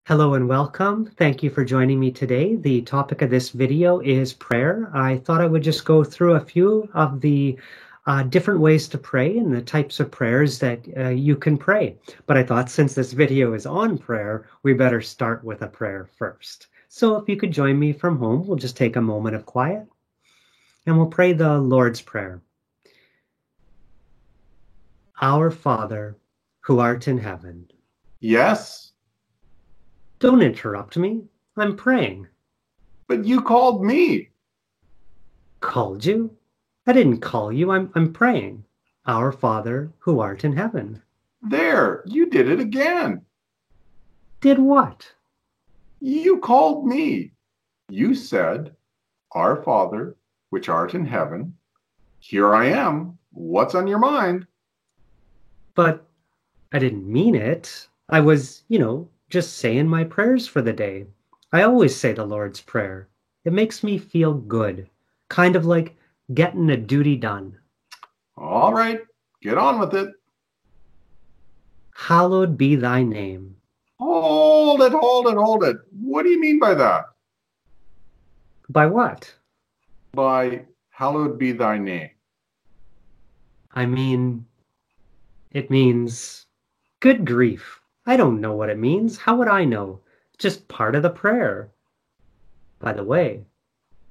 Hello and welcome. Thank you for joining me today. The topic of this video is prayer. I thought I would just go through a few of the different ways to pray and the types of prayers that you can pray. But I thought since this video is on prayer, we better start with a prayer first. So if you could join me from home, we'll just take a moment of quiet and we'll pray the Lord's Prayer. Our Father, who art in heaven. Yes, Don't interrupt me. I'm praying. but you called me. Called you? I didn't call you. I'm praying. Our Father who art in heaven. There, you did it again. Did what? You called me. You said, Our Father, which art in heaven. Here I am. What's on your mind? But I didn't mean it. I was, just saying my prayers for the day. I always say the Lord's Prayer. It makes me feel good. Kind of like getting a duty done. All right, get on with it. Hallowed be thy name. Hold it, hold it, hold it. What do you mean by that? By what? By hallowed be thy name. I mean, it means, good grief. I don't know what it means. How would I know? It's just part of the prayer. By the way,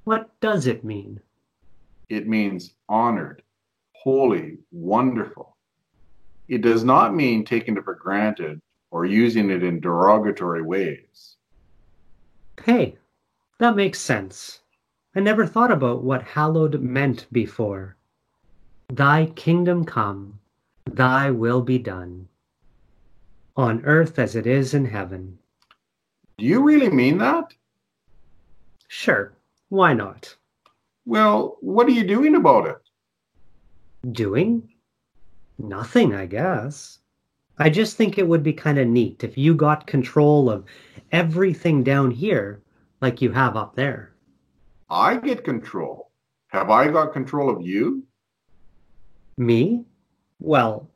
what does it mean? It means honored, holy, wonderful. It does not mean taken for granted or using it in derogatory ways. Hey, that makes sense. I never thought about what hallowed meant before. Thy kingdom come, thy will be done, on earth as it is in heaven. Do you really mean that? Sure, why not? Well, what are you doing about it? Doing? Nothing, I guess. I just think it would be kind of neat if you got control of everything down here like you have up there. I get control. Have I got control of you? Me? Well,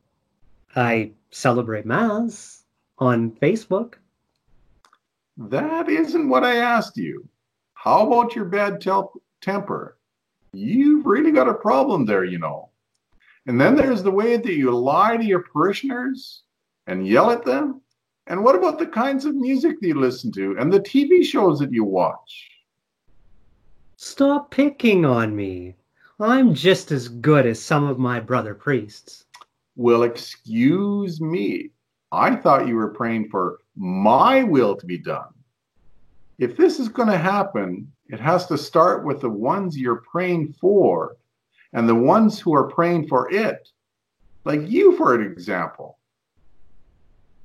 I celebrate Mass on Facebook. That isn't what I asked you. How about your bad temper? You've really got a problem there, you know. And then there's the way that you lie to your parishioners and yell at them. And what about the kinds of music that you listen to and the TV shows that you watch? Stop picking on me. I'm just as good as some of my brother priests. Well, excuse me. I thought you were praying for my will to be done. If this is going to happen, it has to start with the ones you're praying for and the ones who are praying for it. Like you, for an example.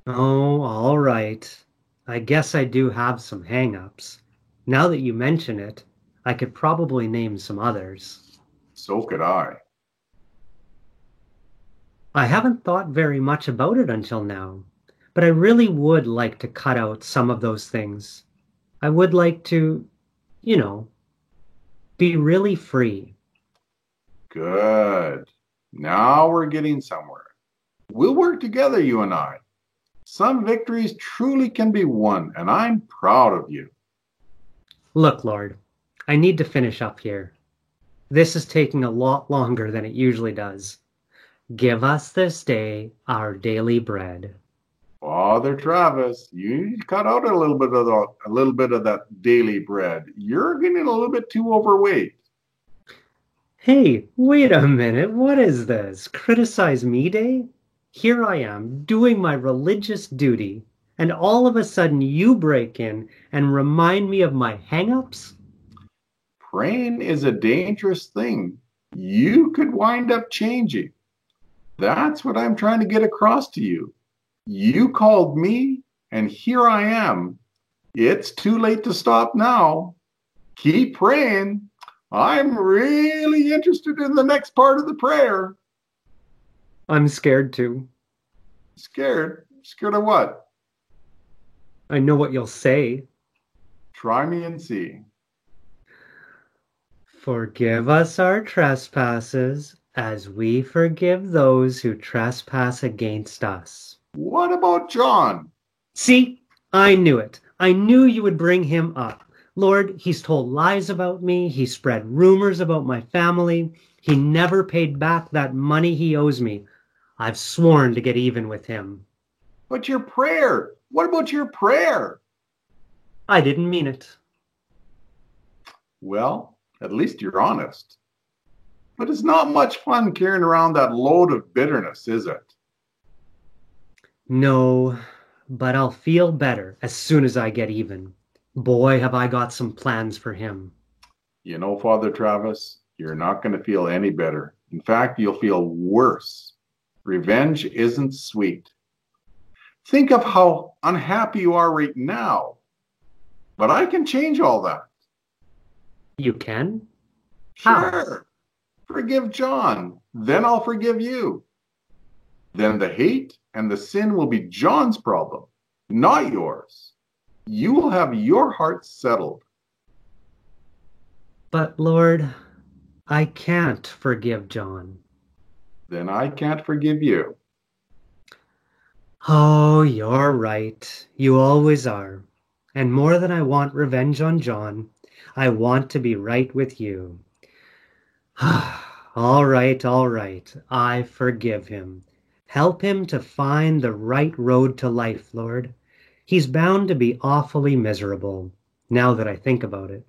Oh, all right. I guess I do have some hang-ups. Now that you mention it, I could probably name some others. So could I. I haven't thought very much about it until now, but I really would like to cut out some of those things. I would like to, you know, be really free. Good. Now we're getting somewhere. We'll work together, you and I. Some victories truly can be won, and I'm proud of you. Look, Lord, I need to finish up here. This is taking a lot longer than it usually does. Give us this day our daily bread. Father Travis, you need to cut out a little bit of that daily bread. You're getting a little bit too overweight. Hey, wait a minute. What is this? Criticize me day? Here I am doing my religious duty, and all of a sudden you break in and remind me of my hang-ups? Praying is a dangerous thing. You could wind up changing. That's what I'm trying to get across to you. You called me, and here I am. It's too late to stop now. Keep praying. I'm really interested in the next part of the prayer. I'm scared too. Scared? Scared of what? I know what you'll say. Try me and see. Forgive us our trespasses as we forgive those who trespass against us. What about John? See, I knew it. I knew you would bring him up. Lord, he's told lies about me. He spread rumors about my family. He never paid back that money he owes me. I've sworn to get even with him. But your prayer, what about your prayer? I didn't mean it. Well, at least you're honest. But it's not much fun carrying around that load of bitterness, is it? No, but I'll feel better as soon as I get even. Boy, have I got some plans for him. You know, Father Travis, you're not going to feel any better. In fact, you'll feel worse. Revenge isn't sweet. Think of how unhappy you are right now. But I can change all that. You can? How? Sure. Forgive John. Then I'll forgive you. Then the hate and the sin will be John's problem, not yours. You will have your heart settled. But Lord, I can't forgive John. Then I can't forgive you. Oh, you're right. You always are. And more than I want revenge on John, I want to be right with you. All right, all right. I forgive him. Help him to find the right road to life, Lord. He's bound to be awfully miserable, now that I think about it.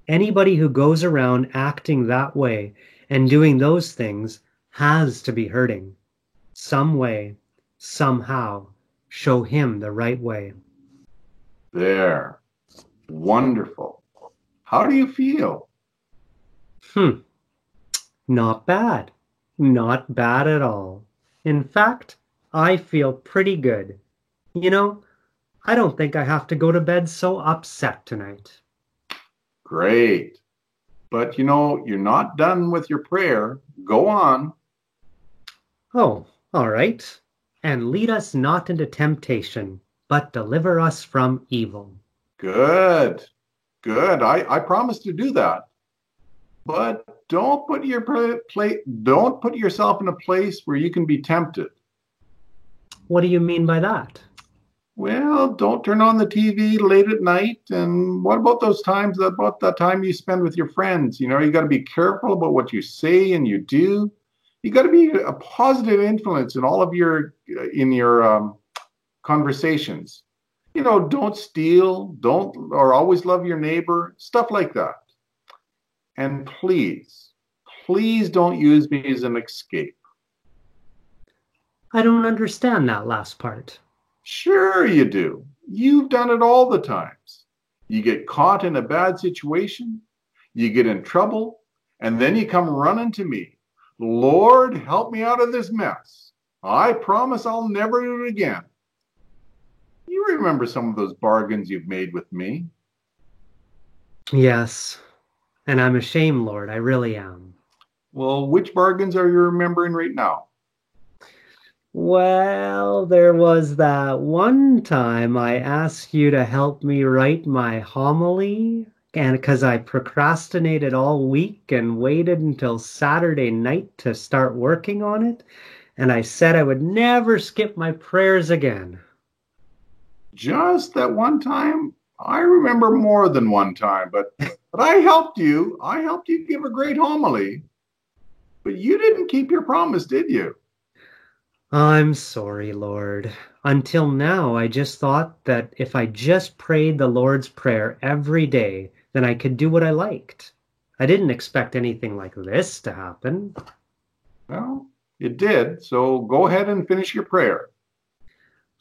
Anybody who goes around acting that way and doing those things has to be hurting. Some way, somehow, show him the right way. There. Wonderful. How do you feel? Not bad. Not bad at all. In fact, I feel pretty good. You know, I don't think I have to go to bed so upset tonight. Great. But you know, you're not done with your prayer. Go on. Oh, all right. And lead us not into temptation, but deliver us from evil. Good. Good. I promise to do that. But don't put yourself in a place where you can be tempted. What do you mean by that? Well, don't turn on the TV late at night. And what about about that time you spend with your friends? You know, you got to be careful about what you say and you do. You got to be a positive influence in all of your conversations. You know, don't steal, or always love your neighbor, stuff like that. And please don't use me as an escape. I don't understand that last part. Sure you do. You've done it all the times. You get caught in a bad situation, you get in trouble, and then you come running to me. Lord, help me out of this mess. I promise I'll never do it again. You remember some of those bargains you've made with me. Yes, and I'm ashamed, Lord, I really am. Well, which bargains are you remembering right now? Well, there was that one time I asked you to help me write my homily, and because I procrastinated all week and waited until Saturday night to start working on it, and I said I would never skip my prayers again. Just that one time? I remember more than one time, but I helped you. I helped you give a great homily. But you didn't keep your promise, did you? I'm sorry, Lord. Until now, I just thought that if I just prayed the Lord's Prayer every day, then I could do what I liked. I didn't expect anything like this to happen. Well, it did, so go ahead and finish your prayer.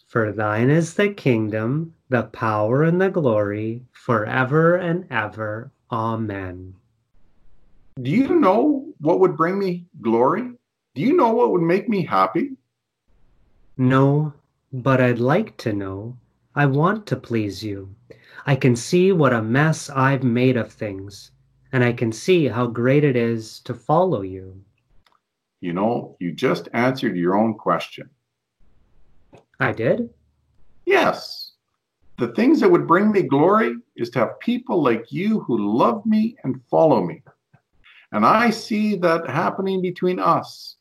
For thine is the kingdom, the power, and the glory, forever and ever. Amen. Do you know what would bring me glory? Do you know what would make me happy? No, but I'd like to know. I want to please you. I can see what a mess I've made of things, and I can see how great it is to follow you. You know, you just answered your own question. I did? Yes. The things that would bring me glory is to have people like you who love me and follow me. And I see that happening between us.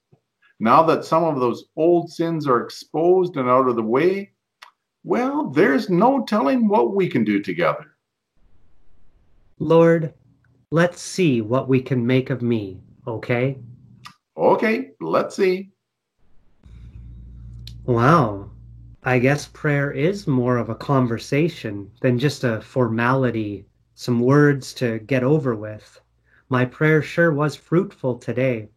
Now that some of those old sins are exposed and out of the way, Well, there's no telling what we can do together. Lord, let's see what we can make of me, okay? Okay, let's see. Wow. I guess prayer is more of a conversation than just a formality, some words to get over with. My prayer sure was fruitful today.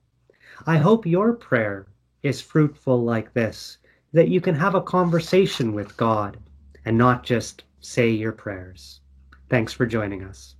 I hope your prayer is fruitful like this, that you can have a conversation with God and not just say your prayers. Thanks for joining us.